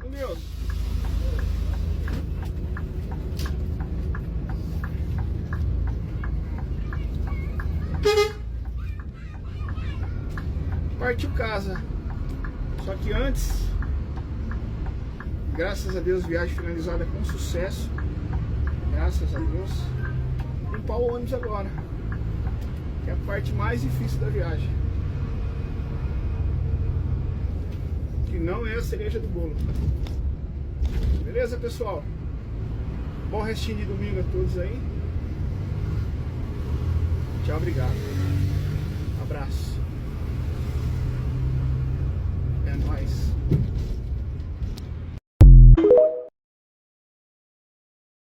Meu. Partiu casa. Só que antes, graças a Deus, viagem finalizada com sucesso. Graças a Deus. Limpar o ônibus agora, que é a parte mais difícil da viagem. Que não é a cereja do bolo. Beleza, pessoal? Bom restinho de domingo a todos aí. Tchau, obrigado. Abraço.